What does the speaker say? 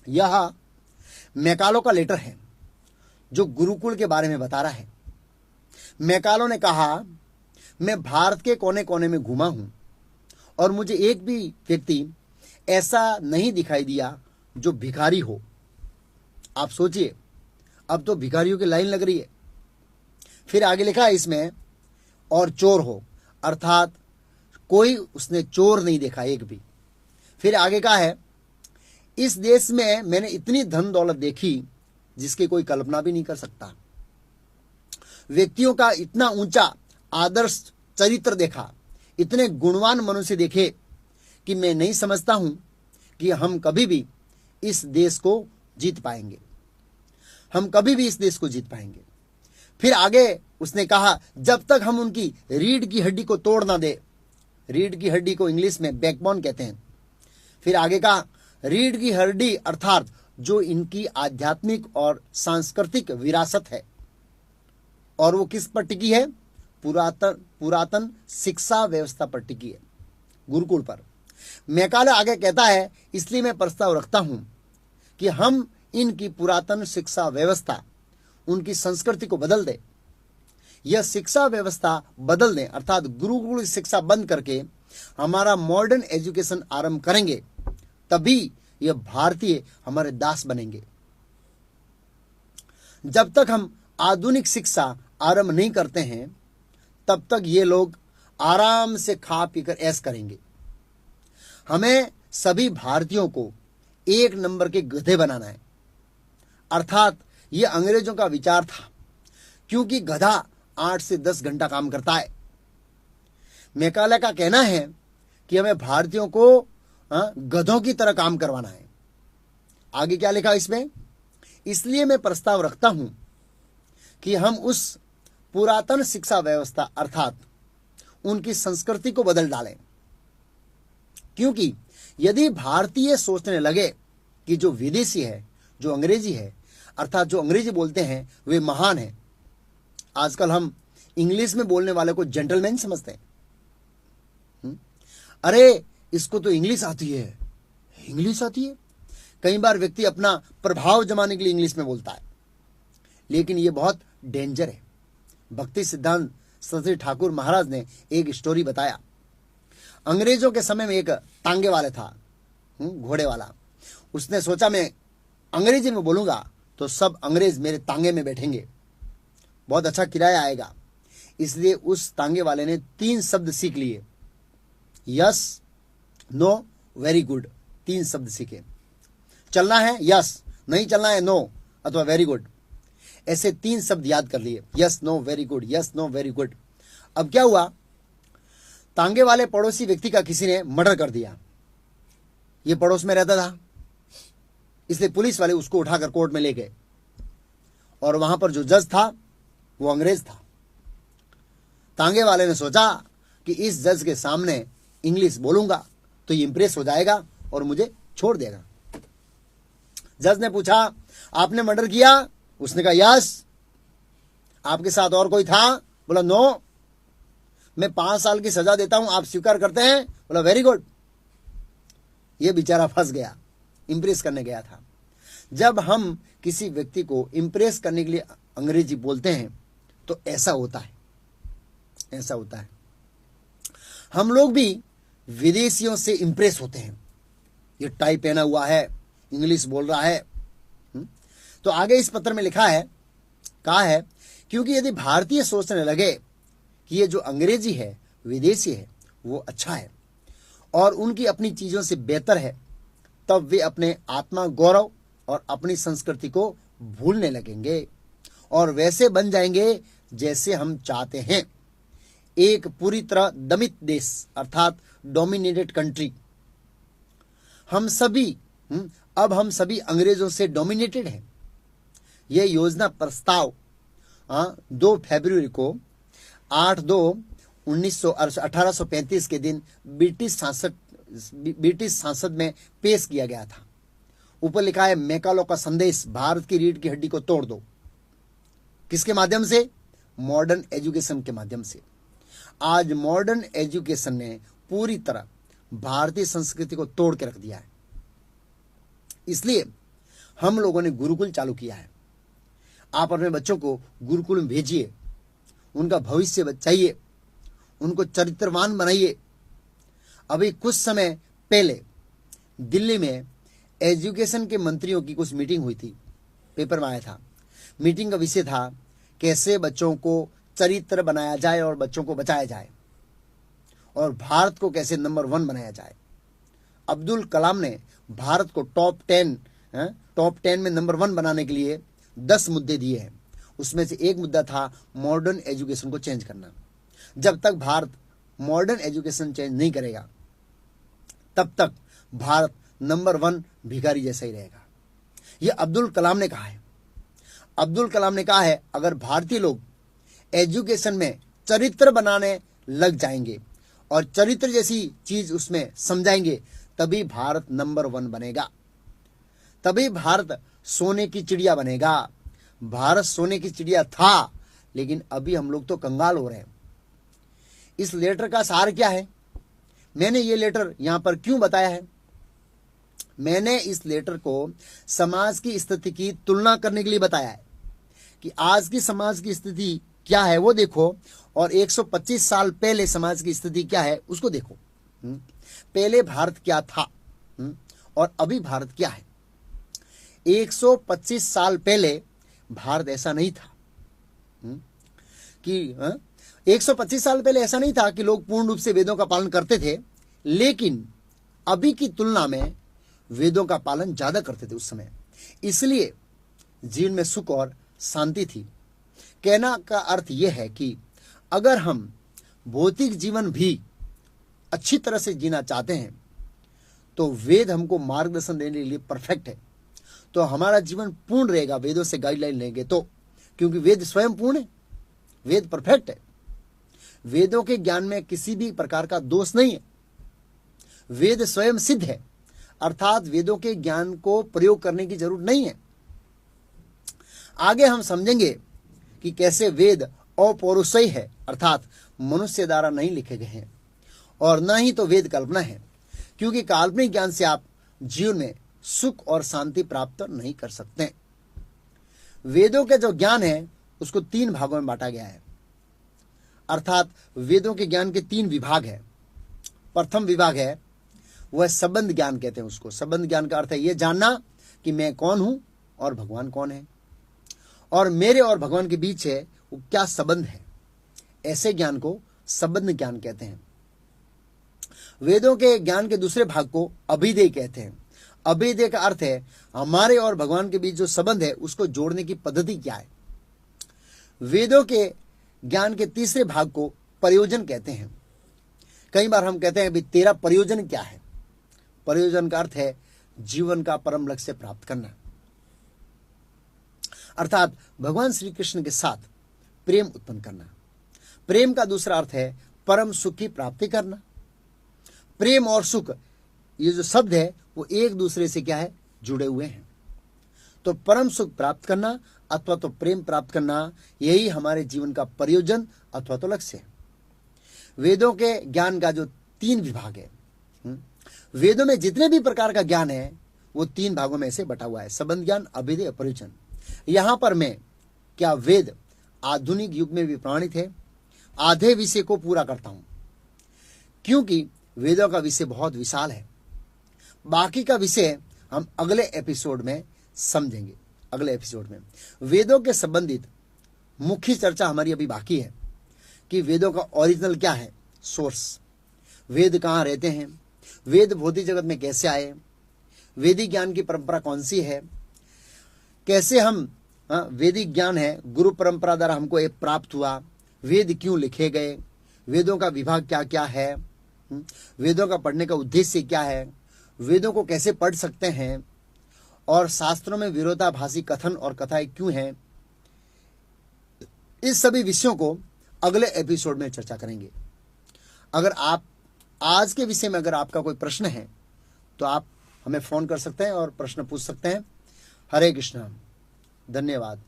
यह मैकालो का लेटर है जो गुरुकुल के बारे में बता रहा है। मैकालो ने कहा, मैं भारत के कोने कोने में घूमा हूं और मुझे एक भी व्यक्ति ऐसा नहीं दिखाई दिया जो भिखारी हो। आप सोचिए, अब तो भिखारियों की लाइन लग रही है। फिर आगे लिखा है इसमें, और चोर हो, अर्थात कोई उसने चोर नहीं देखा एक भी। फिर आगे का है, इस देश में मैंने इतनी धन दौलत देखी जिसकी कोई कल्पना भी नहीं कर सकता। व्यक्तियों का इतना ऊंचा आदर्श चरित्र देखा, इतने गुणवान मनुष्य देखे कि मैं नहीं समझता हूं कि हम कभी भी इस देश को जीत पाएंगे। हम कभी भी इस देश को जीत पाएंगे। फिर आगे उसने कहा, जब तक हम उनकी रीढ़ की हड्डी को तोड़ ना दे। रीढ़ की हड्डी को इंग्लिश में बैकबोन कहते हैं। फिर आगे कहा, रीढ़ की हड्डी अर्थात जो इनकी आध्यात्मिक और सांस्कृतिक विरासत है, और वो किस पर टिकी है? पुरातन शिक्षा व्यवस्था पर टिकी है, गुरुकुल पर। मैकाले आगे कहता है, इसलिए मैं प्रस्ताव रखता हूं कि हम इनकी पुरातन शिक्षा व्यवस्था, उनकी संस्कृति को बदल दे। यह शिक्षा व्यवस्था बदल दें, अर्थात गुरुकुल शिक्षा बंद करके हमारा मॉडर्न एजुकेशन आरंभ करेंगे, तभी यह भारतीय हमारे दास बनेंगे। जब तक हम आधुनिक शिक्षा आरंभ नहीं करते हैं, तब तक ये लोग आराम से खा पीकर ऐश करेंगे। हमें सभी भारतीयों को एक नंबर के गधे बनाना है। अर्थात यह अंग्रेजों का विचार था, क्योंकि गधा 8 से 10 घंटा काम करता है। मैकाले का कहना है कि हमें भारतीयों को गधों की तरह काम करवाना है। आगे क्या लिखा इसमें? इसलिए मैं प्रस्ताव रखता हूं कि हम उस पुरातन शिक्षा व्यवस्था अर्थात उनकी संस्कृति को बदल डालें। क्योंकि यदि भारतीय सोचने लगे कि जो विदेशी है, जो अंग्रेजी है, अर्थात जो अंग्रेजी बोलते हैं वे महान हैं। आजकल हम इंग्लिश में बोलने वाले को जेंटलमैन समझते हैं। अरे इसको तो इंग्लिश आती है, इंग्लिश आती है। कई बार व्यक्ति अपना प्रभाव जमाने के लिए इंग्लिश में बोलता है, लेकिन यह बहुत डेंजर है। भक्ति सिद्धांत सरस्वती ठाकुर महाराज ने एक स्टोरी बताया। अंग्रेजों के समय में एक तांगे वाले था, घोड़े वाला। उसने सोचा मैं अंग्रेजी में बोलूंगा तो सब अंग्रेज मेरे तांगे में बैठेंगे, बहुत अच्छा किराया आएगा। इसलिए उस तांगे वाले ने 3 शब्द सीख लिए, यस, नो, वेरी गुड। 3 शब्द सीखे। चलना है यस, नहीं चलना है नो अथवा वेरी गुड। ऐसे 3 शब्द याद कर लिए, yes know very good, yes know very good. अब क्या हुआ, तांगे वाले पड़ोसी व्यक्ति का किसी ने मर्डर कर दिया। ये पड़ोस में रहता था, इसलिए पुलिस वाले उसको उठाकर कोर्ट में ले गए, और वहां पर जो जज था वो अंग्रेज था। तांगे वाले ने सोचा कि इस जज के सामने इंग्लिश बोलूंगा तो ये इंप्रेस हो जाएगा और मुझे छोड़ देगा। जज ने पूछा, आपने मर्डर किया? उसने कहा यस। आपके साथ और कोई था? बोला नो। मैं 5 साल की सजा देता हूं, आप स्वीकार करते हैं? बोला वेरी गुड। ये बेचारा फंस गया, इंप्रेस करने गया था। जब हम किसी व्यक्ति को इंप्रेस करने के लिए अंग्रेजी बोलते हैं तो ऐसा होता है, ऐसा होता है। हम लोग भी विदेशियों से इंप्रेस होते हैं। ये टाई पहना हुआ है, इंग्लिश बोल रहा है। तो आगे इस पत्र में लिखा है, कहा है, क्योंकि यदि भारतीय सोचने लगे कि ये जो अंग्रेजी है, विदेशी है, वो अच्छा है और उनकी अपनी चीजों से बेहतर है, तब वे अपने आत्मा गौरव और अपनी संस्कृति को भूलने लगेंगे और वैसे बन जाएंगे जैसे हम चाहते हैं, एक पूरी तरह दमित देश अर्थात डोमिनेटेड कंट्री। हम सभी अंग्रेजों से डोमिनेटेड हैं। यह योजना प्रस्ताव 2 फरवरी को 1835 के दिन ब्रिटिश संसद में पेश किया गया था। ऊपर लिखा है, मैकालो का संदेश, भारत की रीढ़ की हड्डी को तोड़ दो। किसके माध्यम से? मॉडर्न एजुकेशन के माध्यम से। आज मॉडर्न एजुकेशन ने पूरी तरह भारतीय संस्कृति को तोड़ के रख दिया है। इसलिए हम लोगों ने गुरुकुल चालू किया है। आप अपने बच्चों को गुरुकुल में भेजिए, उनका भविष्य बचाइए, उनको चरित्रवान बनाइए। अभी कुछ समय पहले दिल्ली में एजुकेशन के मंत्रियों की कुछ मीटिंग हुई थी, पेपर में आया था। मीटिंग का विषय था कैसे बच्चों को चरित्र बनाया जाए और बच्चों को बचाया जाए और भारत को कैसे नंबर 1 बनाया जाए। अब्दुल कलाम ने भारत को टॉप 10 में नंबर 1 बनाने के लिए 10 मुद्दे दिए हैं। उसमें से एक मुद्दा था मॉडर्न एजुकेशन को चेंज करना। जब तक भारत मॉडर्न एजुकेशन चेंज नहीं करेगा तब तक भारत नंबर 1 भिखारी जैसा ही रहेगा। यह अब्दुल कलाम ने कहा है। अब्दुल कलाम ने कहा है अगर भारतीय लोग एजुकेशन में चरित्र बनाने लग जाएंगे और चरित्र जैसी चीज उसमें समझाएंगे तभी भारत नंबर 1 बनेगा, तभी भारत सोने की चिड़िया बनेगा। भारत सोने की चिड़िया था, लेकिन अभी हम लोग तो कंगाल हो रहे हैं। इस लेटर का सार क्या है? मैंने ये लेटर यहां पर क्यों बताया है? मैंने इस लेटर को समाज की स्थिति की तुलना करने के लिए बताया है कि आज की समाज की स्थिति क्या है वो देखो और 125 साल पहले समाज की स्थिति क्या है उसको देखो। पहले भारत क्या था और अभी भारत क्या है। 125 साल पहले भारत ऐसा नहीं था कि 125 साल पहले ऐसा नहीं था कि लोग पूर्ण रूप से वेदों का पालन करते थे, लेकिन अभी की तुलना में वेदों का पालन ज्यादा करते थे उस समय। इसलिए जीवन में सुख और शांति थी। कहना का अर्थ यह है कि अगर हम भौतिक जीवन भी अच्छी तरह से जीना चाहते हैं तो वेद हमको मार्गदर्शन देने के लिए परफेक्ट है। तो हमारा जीवन पूर्ण रहेगा वेदों से गाइडलाइन लेंगे तो, क्योंकि वेद स्वयं पूर्ण है, वेद परफेक्ट है। वेदों के ज्ञान में किसी भी प्रकार का दोष नहीं है। वेद स्वयं सिद्ध है, अर्थात वेदों के ज्ञान को प्रयोग करने की जरूरत नहीं है। आगे हम समझेंगे कि कैसे वेद अपौरुषेय है, अर्थात मनुष्य द्वारा नहीं लिखे गए हैं, और न ही तो वेद कल्पना है, क्योंकि काल्पनिक ज्ञान से आप जीवन में सुख और शांति प्राप्त नहीं कर सकते। वेदों के जो ज्ञान है उसको 3 भागों में बांटा गया है, अर्थात वेदों के ज्ञान के 3 विभाग है। प्रथम विभाग है वह संबंध ज्ञान कहते हैं उसको। संबंध ज्ञान का अर्थ है यह जानना कि मैं कौन हूं और भगवान कौन है, और मेरे और भगवान के बीच है वो क्या संबंध है। ऐसे ज्ञान को संबंध ज्ञान कहते हैं। वेदों के ज्ञान के दूसरे भाग को अभिधेय कहते हैं। अभिधेय का अर्थ है हमारे और भगवान के बीच जो संबंध है उसको जोड़ने की पद्धति क्या है। वेदों के ज्ञान के तीसरे भाग को प्रयोजन कहते हैं। कई बार हम कहते हैं भाई तेरा प्रयोजन क्या है। प्रयोजन का अर्थ है जीवन का परम लक्ष्य प्राप्त करना, अर्थात भगवान श्री कृष्ण के साथ प्रेम उत्पन्न करना। प्रेम का दूसरा अर्थ है परम सुख की प्राप्ति करना। प्रेम और सुख ये जो शब्द है वो एक दूसरे से क्या है, जुड़े हुए हैं। तो परम सुख प्राप्त करना अथवा तो प्रेम प्राप्त करना, यही हमारे जीवन का प्रयोजन अथवा तो लक्ष्य है। वेदों के ज्ञान का जो 3 विभाग है, वेदों में जितने भी प्रकार का ज्ञान है वो 3 भागों में से बटा हुआ है, संबंध ज्ञान, अभिधेय, प्रयोजन। यहां पर मैं क्या वेद आधुनिक युग में भी प्रमाणित है, आधे विषय को पूरा करता हूं, क्योंकि वेदों का विषय बहुत विशाल है। बाकी का विषय हम अगले एपिसोड में समझेंगे। अगले एपिसोड में वेदों के संबंधित मुख्य चर्चा हमारी अभी बाकी है कि वेदों का ओरिजिनल क्या है, सोर्स, वेद कहाँ रहते हैं, वेद भौतिक जगत में कैसे आए, वैदिक ज्ञान की परंपरा कौन सी है, कैसे हम वैदिक ज्ञान है गुरु परंपरा द्वारा हमको ये प्राप्त हुआ, वेद क्यों लिखे गए, वेदों का विभाग क्या क्या है, वेदों का पढ़ने का उद्देश्य क्या है, वेदों को कैसे पढ़ सकते हैं, और शास्त्रों में विरोधाभासी कथन और कथाएं क्यों हैं। इस सभी विषयों को अगले एपिसोड में चर्चा करेंगे। अगर आप आज के विषय में अगर आपका कोई प्रश्न है तो आप हमें फोन कर सकते हैं और प्रश्न पूछ सकते हैं। हरे कृष्णा, धन्यवाद।